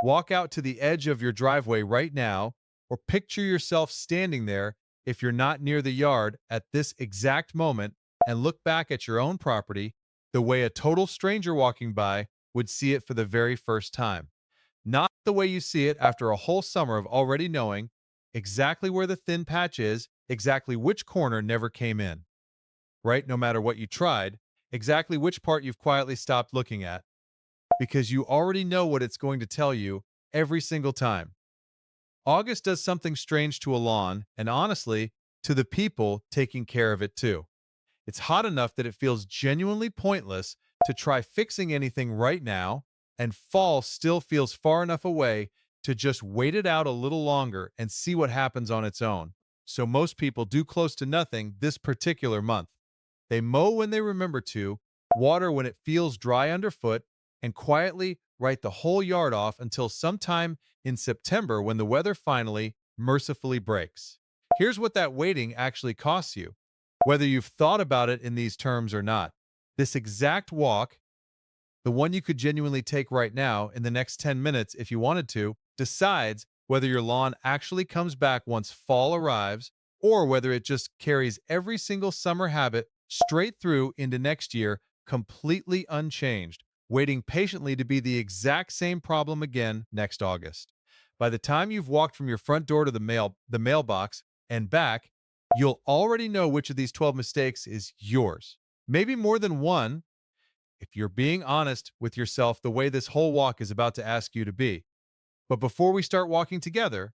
Walk out to the edge of your driveway right now, or picture yourself standing there if you're not near the yard at this exact moment, and look back at your own property the way a total stranger walking by would see it for the very first time. Not the way you see it after a whole summer of already knowing exactly where the thin patch is, exactly which corner never came in, right? No matter what you tried, exactly which part you've quietly stopped looking at, because you already know what it's going to tell you every single time. August does something strange to a lawn, and honestly, to the people taking care of it too. It's hot enough that it feels genuinely pointless to try fixing anything right now, and fall still feels far enough away to just wait it out a little longer and see what happens on its own. So most people do close to nothing this particular month. They mow when they remember to, water when it feels dry underfoot, and quietly write the whole yard off until sometime in September when the weather finally, mercifully breaks. Here's what that waiting actually costs you, whether you've thought about it in these terms or not. This exact walk, the one you could genuinely take right now in the next 10 minutes if you wanted to, decides whether your lawn actually comes back once fall arrives, or whether it just carries every single summer habit straight through into next year completely unchanged, waiting patiently to be the exact same problem again next August. By the time you've walked from your front door to the mailbox and back, you'll already know which of these 12 mistakes is yours. Maybe more than one, if you're being honest with yourself the way this whole walk is about to ask you to be. But before we start walking together,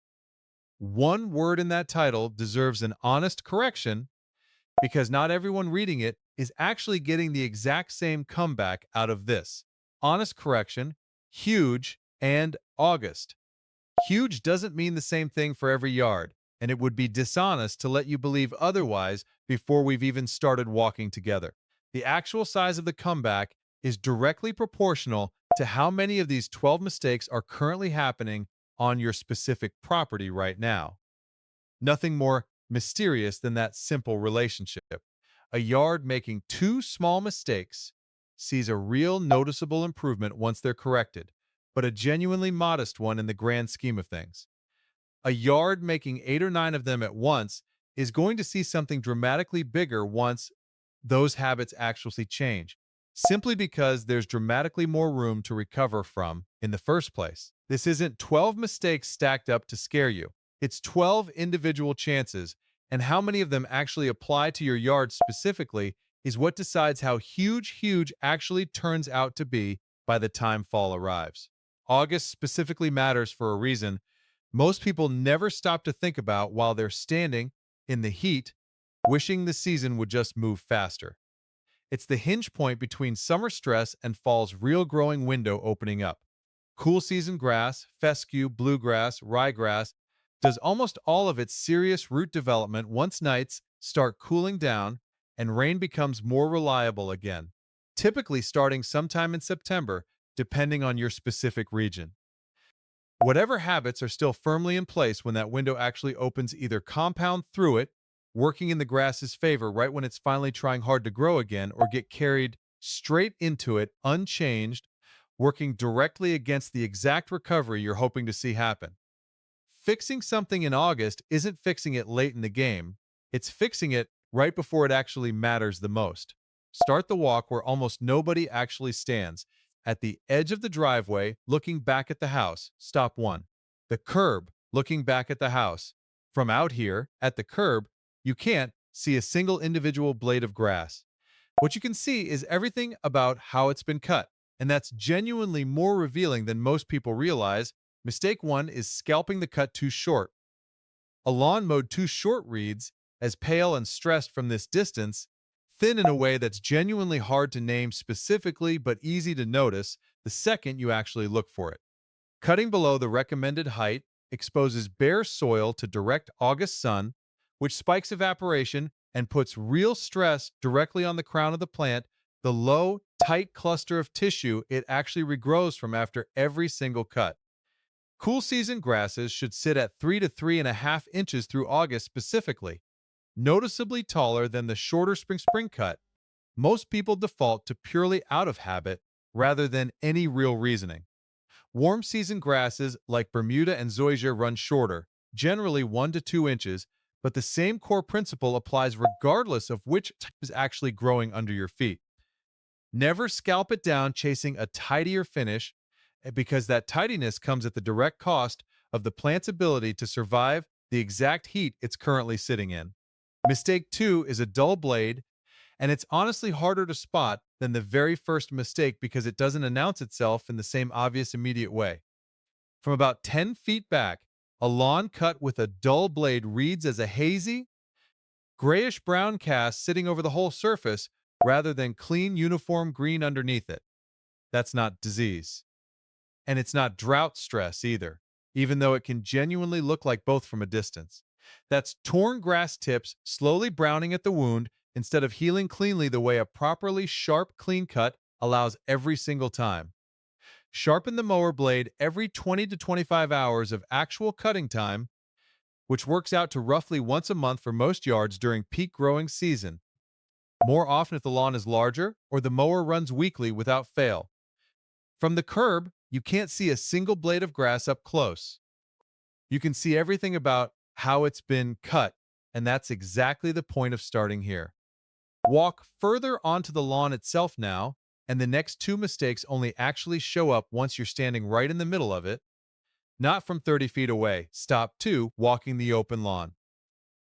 one word in that title deserves an honest correction, because not everyone reading it is actually getting the exact same comeback out of this. Honest correction: huge and August. Huge doesn't mean the same thing for every yard, and it would be dishonest to let you believe otherwise before we've even started walking together. The actual size of the comeback is directly proportional to how many of these 12 mistakes are currently happening on your specific property right now. Nothing more mysterious than that simple relationship. A yard making two small mistakes sees a real noticeable improvement once they're corrected, but a genuinely modest one in the grand scheme of things. A yard making 8 or 9 of them at once is going to see something dramatically bigger once those habits actually change, simply because there's dramatically more room to recover from in the first place. This isn't 12 mistakes stacked up to scare you. It's 12 individual chances, and how many of them actually apply to your yard specifically is what decides how huge actually turns out to be by the time fall arrives. August specifically matters for a reason most people never stop to think about while they're standing in the heat, wishing the season would just move faster. It's the hinge point between summer stress and fall's real growing window opening up. Cool season grass, fescue, bluegrass, ryegrass does almost all of its serious root development once nights start cooling down and rain becomes more reliable again, typically starting sometime in September, depending on your specific region. Whatever habits are still firmly in place when that window actually opens either compound through it, working in the grass's favor right when it's finally trying hard to grow again, or get carried straight into it unchanged, working directly against the exact recovery you're hoping to see happen. Fixing something in August isn't fixing it late in the game, it's fixing it right before it actually matters the most. Start the walk where almost nobody actually stands, at the edge of the driveway, looking back at the house. Stop 1. The curb, looking back at the house. From out here, at the curb, you can't see a single individual blade of grass. What you can see is everything about how it's been cut, and that's genuinely more revealing than most people realize. Mistake 1 is scalping the cut too short. A lawn mowed too short reads as pale and stressed from this distance, thin in a way that's genuinely hard to name specifically but easy to notice the second you actually look for it. Cutting below the recommended height exposes bare soil to direct August sun, which spikes evaporation and puts real stress directly on the crown of the plant, the low, tight cluster of tissue it actually regrows from after every single cut. Cool season grasses should sit at 3 to 3.5 inches through August specifically, noticeably taller than the shorter spring cut. Most people default to purely out of habit rather than any real reasoning. Warm season grasses like Bermuda and zoysia run shorter, generally 1 to 2 inches, but the same core principle applies regardless of which type is actually growing under your feet. Never scalp it down chasing a tidier finish because that tidiness comes at the direct cost of the plant's ability to survive the exact heat it's currently sitting in. Mistake 2 is a dull blade, and it's honestly harder to spot than the very first mistake because it doesn't announce itself in the same obvious immediate way. From about 10 feet back, a lawn cut with a dull blade reads as a hazy, grayish brown cast sitting over the whole surface rather than clean, uniform green underneath it. That's not disease. And it's not drought stress either, even though it can genuinely look like both from a distance. That's torn grass tips slowly browning at the wound instead of healing cleanly the way a properly sharp, clean cut allows every single time. Sharpen the mower blade every 20 to 25 hours of actual cutting time, which works out to roughly once a month for most yards during peak growing season. More often if the lawn is larger or the mower runs weekly without fail. From the curb, you can't see a single blade of grass up close. You can see everything about how it's been cut, and that's exactly the point of starting here. Walk further onto the lawn itself now, and the next two mistakes only actually show up once you're standing right in the middle of it, not from 30 feet away. Stop 2, walking the open lawn.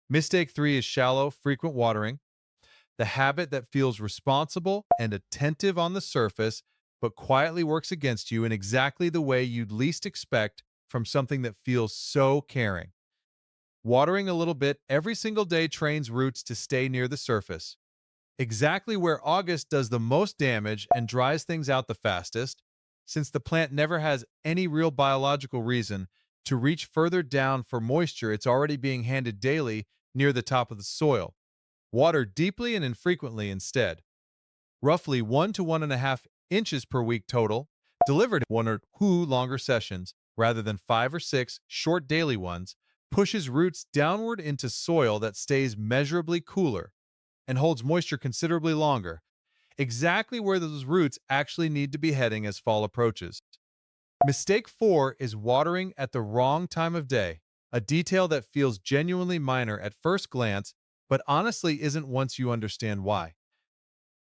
Mistake 3 is shallow, frequent watering, the habit that feels responsible and attentive on the surface, but quietly works against you in exactly the way you'd least expect from something that feels so caring. Watering a little bit every single day trains roots to stay near the surface, exactly where August does the most damage and dries things out the fastest, since the plant never has any real biological reason to reach further down for moisture. It's already being handed daily near the top of the soil. Water deeply and infrequently instead. Roughly 1 to 1.5 inches per week total, delivered in 1 or 2 longer sessions rather than 5 or 6 short daily ones, pushes roots downward into soil that stays measurably cooler and holds moisture considerably longer, exactly where those roots actually need to be heading as fall approaches. Mistake 4 is watering at the wrong time of day, a detail that feels genuinely minor at first glance, but honestly isn't once you understand why.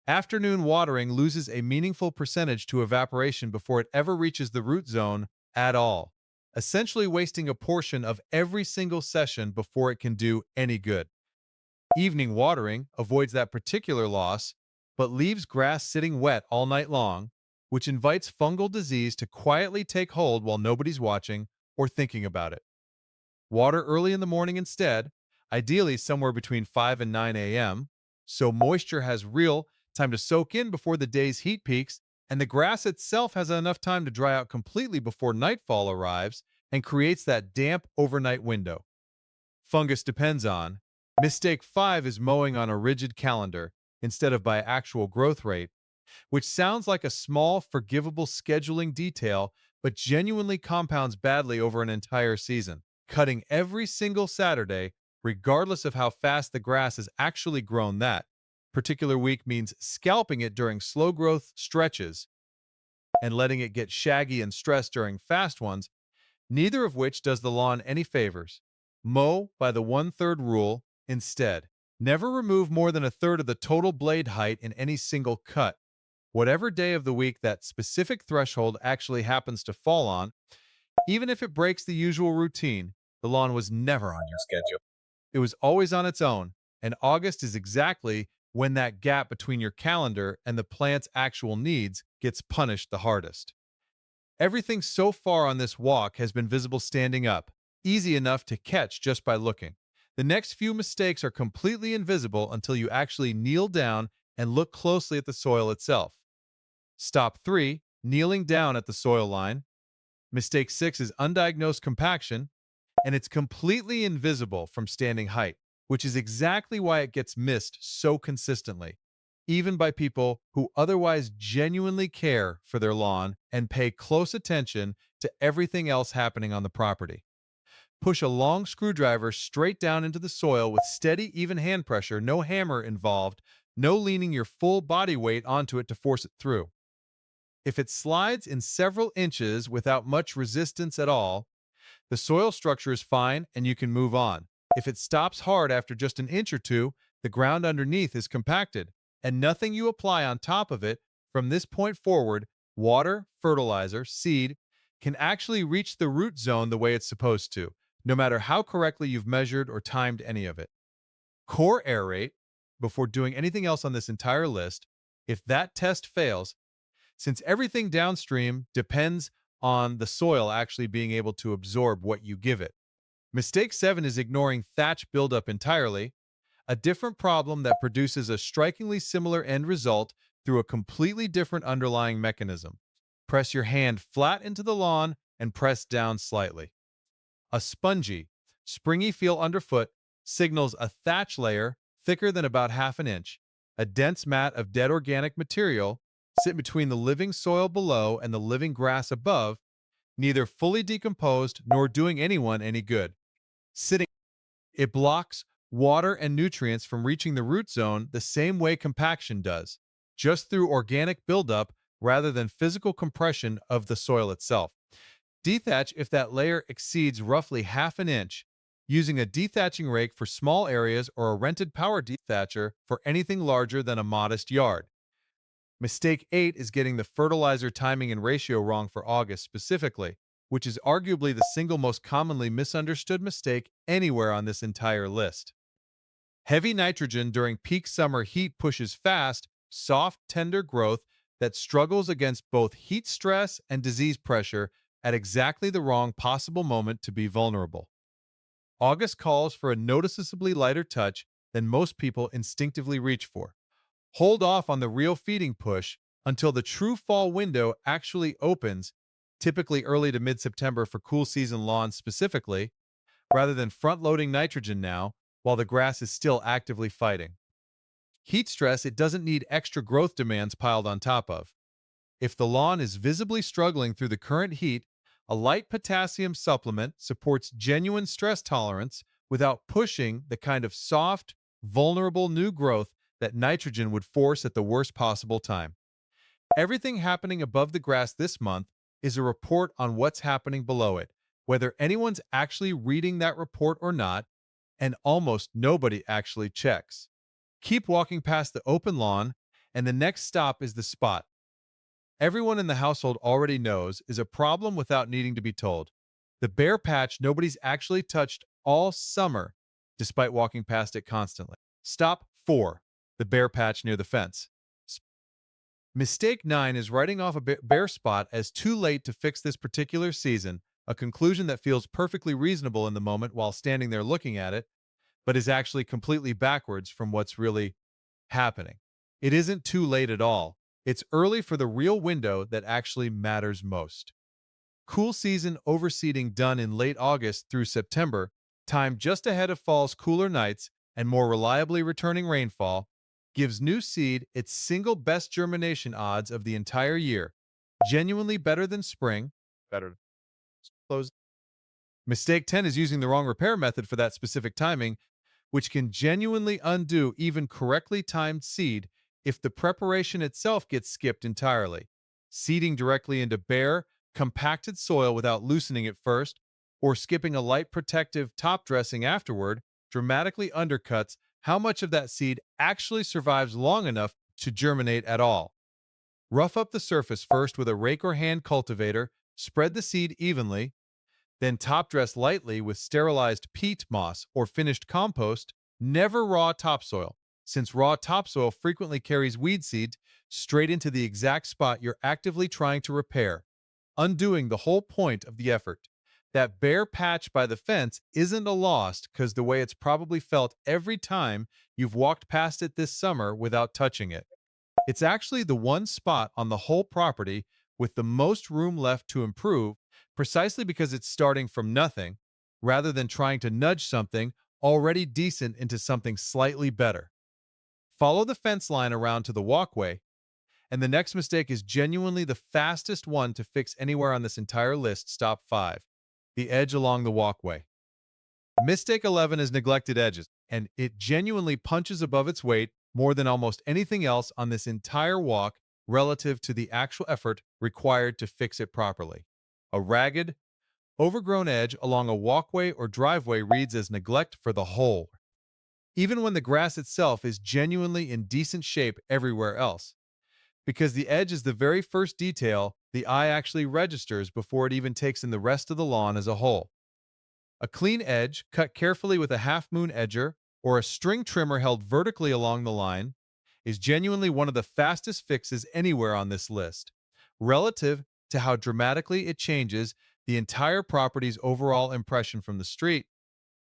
Afternoon watering loses a meaningful percentage to evaporation before it ever reaches the root zone at all, essentially wasting a portion of every single session before it can do any good. Evening watering avoids that particular loss, but leaves grass sitting wet all night long, which invites fungal disease to quietly take hold while nobody's watching or thinking about it. Water early in the morning instead, ideally somewhere between 5 and 9 a.m., so moisture has real time to soak in before the day's heat peaks, and the grass itself has enough time to dry out completely before nightfall arrives and creates that damp overnight window. Fungus depends on. Mistake 5 is mowing on a rigid calendar instead of by actual growth rate, which sounds like a small, forgivable scheduling detail, but genuinely compounds badly over an entire season. Cutting every single Saturday, regardless of how fast the grass has actually grown that particular week, means scalping it during slow growth stretches and letting it get shaggy and stressed during fast ones, neither of which does the lawn any favors. Mow by the 1/3 rule instead. Never remove more than a third of the total blade height in any single cut. Whatever day of the week that specific threshold actually happens to fall on, even if it breaks the usual routine, the lawn was never on your schedule. It was always on its own, and August is exactly when that gap between your calendar and the plant's actual needs gets punished the hardest. Everything so far on this walk has been visible standing up, easy enough to catch just by looking. The next few mistakes are completely invisible until you actually kneel down and look closely at the soil itself. Stop 3, kneeling down at the soil line. Mistake 6 is undiagnosed compaction, and it's completely invisible from standing height, which is exactly why it gets missed so consistently, even by people who otherwise genuinely care for their lawn and pay close attention to everything else happening on the property. Push a long screwdriver straight down into the soil with steady, even hand pressure, no hammer involved, no leaning your full body weight onto it to force it through. If it slides in several inches without much resistance at all, the soil structure is fine and you can move on. If it stops hard after just an inch or two, the ground underneath is compacted, and nothing you apply on top of it from this point forward, water, fertilizer, seed, can actually reach the root zone the way it's supposed to, no matter how correctly you've measured or timed any of it. Core aerate before doing anything else on this entire list. If that test fails, since everything downstream depends on the soil actually being able to absorb what you give it. Mistake 7 is ignoring thatch buildup entirely, a different problem that produces a strikingly similar end result through a completely different underlying mechanism. Press your hand flat into the lawn and press down slightly. A spongy, springy feel underfoot signals a thatch layer thicker than about half an inch, a dense mat of dead organic material sit between the living soil below and the living grass above, neither fully decomposed nor doing anyone any good. Sitting, it blocks water and nutrients from reaching the root zone the same way compaction does, just through organic buildup rather than physical compression of the soil itself. Dethatch if that layer exceeds roughly half an inch, using a dethatching rake for small areas or a rented power dethatcher for anything larger than a modest yard. Mistake 8 is getting the fertilizer timing and ratio wrong for August specifically, which is arguably the single most commonly misunderstood mistake anywhere on this entire list. Heavy nitrogen during peak summer heat pushes fast, soft, tender growth that struggles against both heat stress and disease pressure at exactly the wrong possible moment to be vulnerable. August calls for a noticeably lighter touch than most people instinctively reach for. Hold off on the real feeding push until the true fall window actually opens, typically early to mid-September for cool season lawns specifically, rather than front-loading nitrogen now while the grass is still actively fighting. Heat stress it doesn't need extra growth demands piled on top of. If the lawn is visibly struggling through the current heat, a light potassium supplement supports genuine stress tolerance without pushing the kind of soft, vulnerable new growth that nitrogen would force at the worst possible time. Everything happening above the grass this month is a report on what's happening below it, whether anyone's actually reading that report or not, and almost nobody actually checks. Keep walking past the open lawn, and the next stop is the spot everyone in the household already knows is a problem without needing to be told. The bare patch nobody's actually touched all summer, despite walking past it constantly. Stop 4. The bare patch near the fence. Mistake 9 is writing off a bare spot as too late to fix this particular season, a conclusion that feels perfectly reasonable in the moment while standing there looking at it, but is actually completely backwards from what's really happening. It isn't too late at all. It's early for the real window that actually matters most. Cool season overseeding done in late August through September, timed just ahead of fall's cooler nights and more reliably returning rainfall, gives new seed its single best germination odds of the entire year, genuinely better than spring. Better. Close. Mistake 10 is using the wrong repair method for that specific timing, which can genuinely undo even correctly timed seed if the preparation itself gets skipped entirely. Seeding directly into bare, compacted soil without loosening it first, or skipping a light protective top dressing afterward, dramatically undercuts how much of that seed actually survives long enough to germinate at all. Rough up the surface first with a rake or hand cultivator, spread the seed evenly, then top dress lightly with sterilized peat moss or finished compost, never raw topsoil, since raw topsoil frequently carries weed seed straight into the exact spot you're actively trying to repair, undoing the whole point of the effort. That bare patch by the fence isn't a loss because the way it's probably felt every time you've walked past it this summer without touching it. It's actually the one spot on the whole property with the most room left to improve, precisely because it's starting from nothing, rather than trying to nudge something already decent into something slightly better. Follow the fence line around to the walkway, and the next mistake is genuinely the fastest one to fix anywhere on this entire list. Stop 5. The edge along the walkway. Mistake 11 is neglected edges, and it genuinely punches above its weight more than almost anything else on this entire walk, relative to the actual effort required to fix it properly. A ragged, overgrown edge along a walkway or driveway reads as neglect for the whole, even when the grass itself is genuinely in decent shape everywhere else. Because the edge is the very first detail the eye actually registers before it even takes in the rest of the lawn as a whole. A clean edge, cut carefully with a half-moon edger or a string trimmer held vertically along the line, is genuinely one of the fastest fixes anywhere on this list, relative to how dramatically it changes the entire property's overall impression from the street.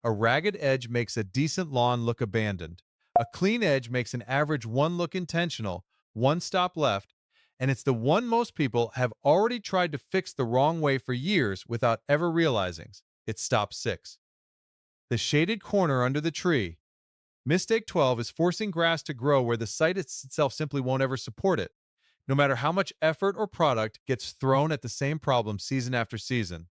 A ragged edge makes a decent lawn look abandoned. A clean edge makes an average one look intentional, one stop left, and it's the one most people have already tried to fix the wrong way for years without ever realizing. It's stop 6. The shaded corner under the tree. Mistake 12 is forcing grass to grow where the site itself simply won't ever support it, no matter how much effort or product gets thrown at the same problem season after season.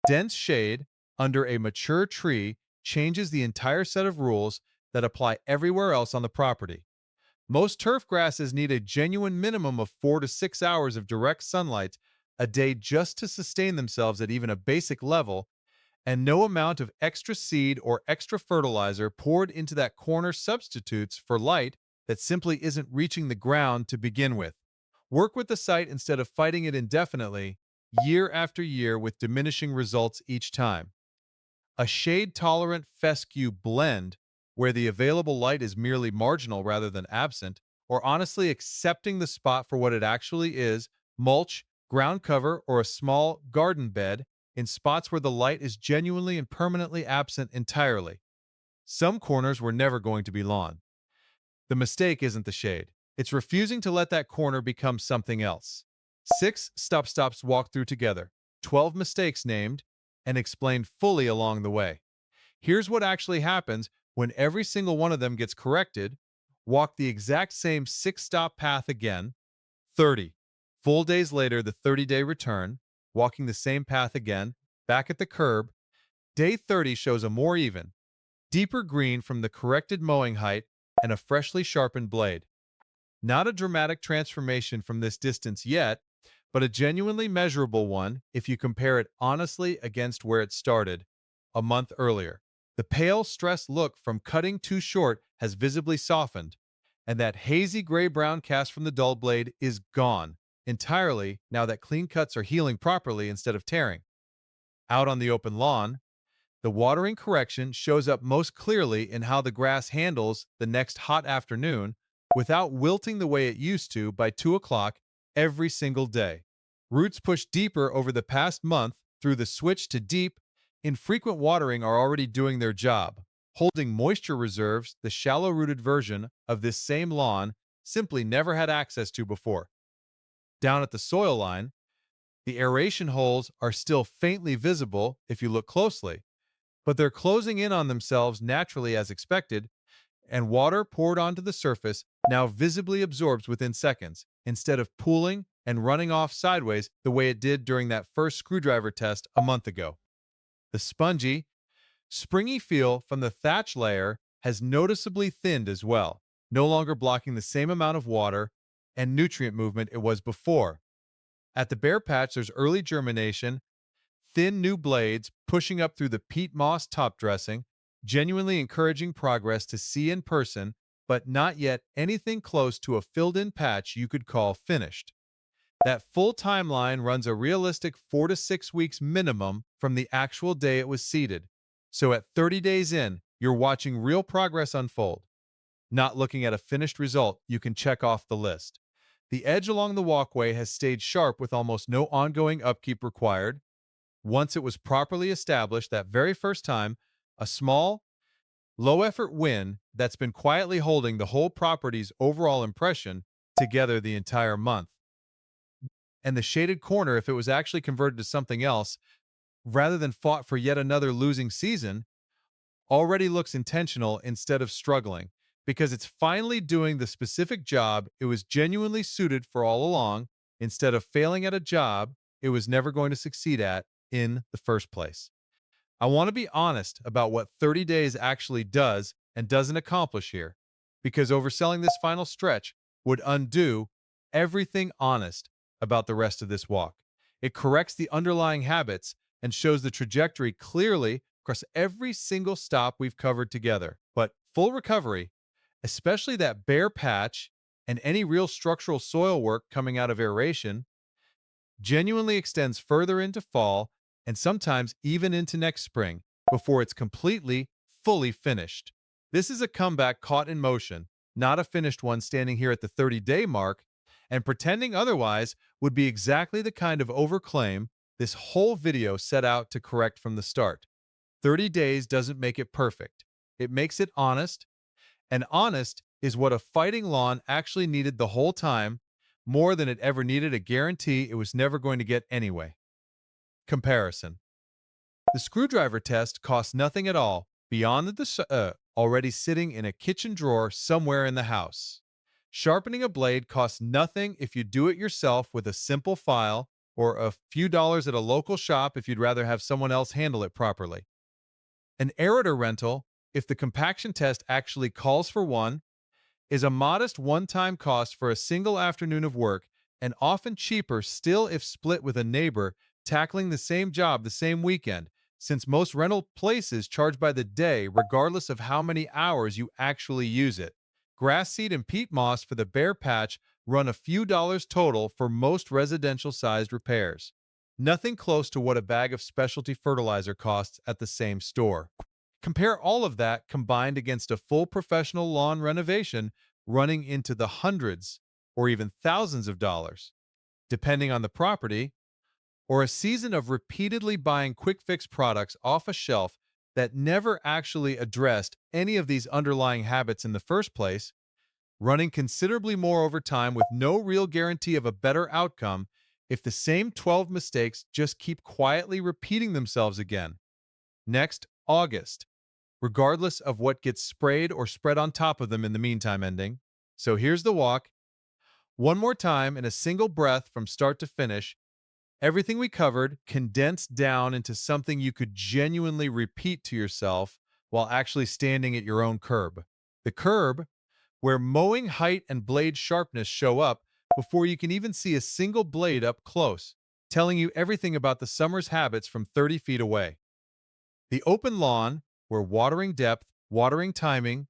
Dense shade under a mature tree changes the entire set of rules that apply everywhere else on the property. Most turf grasses need a genuine minimum of 4 to 6 hours of direct sunlight a day just to sustain themselves at even a basic level, and no amount of extra seed or extra fertilizer poured into that corner substitutes for light that simply isn't reaching the ground to begin with. Work with the site instead of fighting it indefinitely, year after year with diminishing results each time. A shade-tolerant fescue blend, where the available light is merely marginal rather than absent, or honestly accepting the spot for what it actually is, mulch, ground cover, or a small garden bed, in spots where the light is genuinely and permanently absent entirely. Some corners were never going to be lawn. The mistake isn't the shade. It's refusing to let that corner become something else. 6 stop-stops walked through together, 12 mistakes named, and explained fully along the way. Here's what actually happens when every single one of them gets corrected. Walk the exact same 6-stop path again. 30. Full days later, the 30-day return, walking the same path again, back at the curb. Day 30 shows a more even, deeper green from the corrected mowing height and a freshly sharpened blade. Not a dramatic transformation from this distance yet, but a genuinely measurable one if you compare it honestly against where it started a month earlier. The pale, stressed look from cutting too short has visibly softened, and that hazy gray-brown cast from the dull blade is gone entirely now that clean cuts are healing properly instead of tearing. Out on the open lawn, the watering correction shows up most clearly in how the grass handles the next hot afternoon without wilting the way it used to by 2 o'clock every single day. Roots pushed deeper over the past month through the switch to deep, infrequent watering are already doing their job, holding moisture reserves the shallow-rooted version of this same lawn simply never had access to before. Down at the soil line, the aeration holes are still faintly visible if you look closely, but they're closing in on themselves naturally as expected, and water poured onto the surface now visibly absorbs within seconds, instead of pooling and running off sideways the way it did during that first screwdriver test a month ago. The spongy, springy feel from the thatch layer has noticeably thinned as well, no longer blocking the same amount of water and nutrient movement it was before. At the bare patch, there's early germination, thin new blades pushing up through the peat moss top dressing, genuinely encouraging progress to see in person, but not yet anything close to a filled-in patch you could call finished. That full timeline runs a realistic 4 to 6 weeks minimum from the actual day it was seeded. So at 30 days in, you're watching real progress unfold, not looking at a finished result you can check off the list. The edge along the walkway has stayed sharp with almost no ongoing upkeep required. Once it was properly established that very first time, a small, low-effort win that's been quietly holding the whole property's overall impression together the entire month. And the shaded corner, if it was actually converted to something else, rather than fought for yet another losing season, already looks intentional instead of struggling, because it's finally doing the specific job it was genuinely suited for all along, instead of failing at a job it was never going to succeed at in the first place. I want to be honest about what 30 days actually does and doesn't accomplish here, because overselling this final stretch would undo everything honest about the rest of this walk. It corrects the underlying habits and shows the trajectory clearly across every single stop we've covered together. But full recovery, especially that bare patch and any real structural soil work coming out of aeration, genuinely extends further into fall and sometimes even into next spring before it's completely, fully finished. This is a comeback caught in motion, not a finished one standing here at the 30-day mark, and pretending otherwise would be exactly the kind of overclaim this whole video set out to correct from the start. 30 days doesn't make it perfect. It makes it honest, and honest is what a fighting lawn actually needed the whole time, more than it ever needed a guarantee it was never going to get anyway. Comparison. The screwdriver test costs nothing at all beyond already sitting in a kitchen drawer somewhere in the house. Sharpening a blade costs nothing if you do it yourself with a simple file or a few dollars at a local shop if you'd rather have someone else handle it properly. An aerator rental, if the compaction test actually calls for one, is a modest one-time cost for a single afternoon of work and often cheaper still if split with a neighbor tackling the same job the same weekend, since most rental places charge by the day regardless of how many hours you actually use it. Grass seed and peat moss for the bare patch run a few dollars total for most residential-sized repairs. Nothing close to what a bag of specialty fertilizer costs at the same store. Compare all of that combined against a full professional lawn renovation running into the hundreds or even thousands of dollars, depending on the property, or a season of repeatedly buying quick fix products off a shelf that never actually addressed any of these underlying habits in the first place, running considerably more over time with no real guarantee of a better outcome if the same 12 mistakes just keep quietly repeating themselves again. Next, August, regardless of what gets sprayed or spread on top of them in the meantime ending. So here's the walk. One more time in a single breath from start to finish, everything we covered condensed down into something you could genuinely repeat to yourself while actually standing at your own curb. The curb, where mowing height and blade sharpness show up before you can even see a single blade up close, telling you everything about the summer's habits from 30 feet away. The open lawn, where watering depth, watering timing,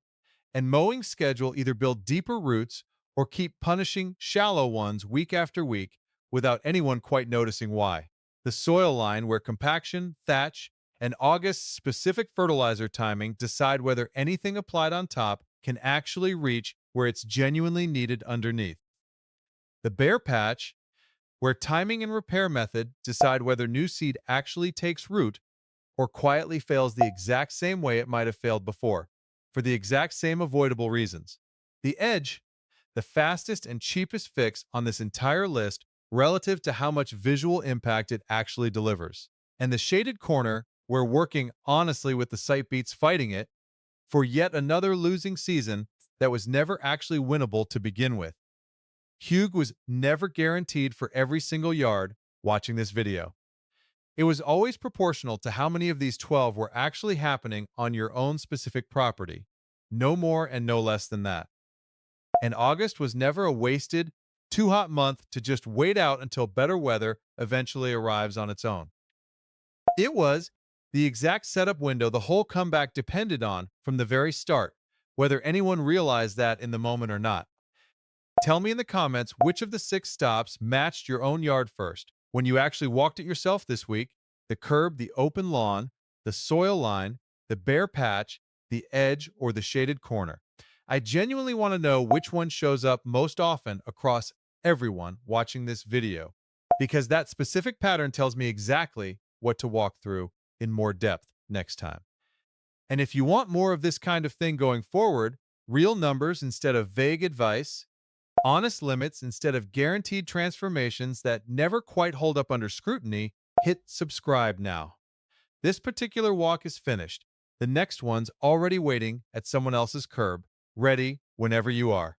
and mowing schedule either build deeper roots or keep punishing shallow ones week after week without anyone quite noticing why. The soil line, where compaction, thatch, and August specific fertilizer timing decide whether anything applied on top can actually reach where it's genuinely needed underneath. The bare patch, where timing and repair method decide whether new seed actually takes root or quietly fails the exact same way it might have failed before, for the exact same avoidable reasons. The edge, the fastest and cheapest fix on this entire list relative to how much visual impact it actually delivers. And the shaded corner, where working honestly with the site beats fighting it, for yet another losing season that was never actually winnable to begin with. Hugh was never guaranteed for every single yard watching this video. It was always proportional to how many of these 12 were actually happening on your own specific property. No more and no less than that. And August was never a wasted, too hot month to just wait out until better weather eventually arrives on its own. It was the exact setup window the whole comeback depended on from the very start, whether anyone realized that in the moment or not. Tell me in the comments which of the 6 stops matched your own yard first. When you actually walked it yourself this week, the curb, the open lawn, the soil line, the bare patch, the edge, or the shaded corner. I genuinely want to know which one shows up most often across everyone watching this video, because that specific pattern tells me exactly what to walk through in more depth next time. And if you want more of this kind of thing going forward, real numbers instead of vague advice, honest limits instead of guaranteed transformations that never quite hold up under scrutiny, hit subscribe now. This particular walk is finished. The next one's already waiting at someone else's curb, ready whenever you are.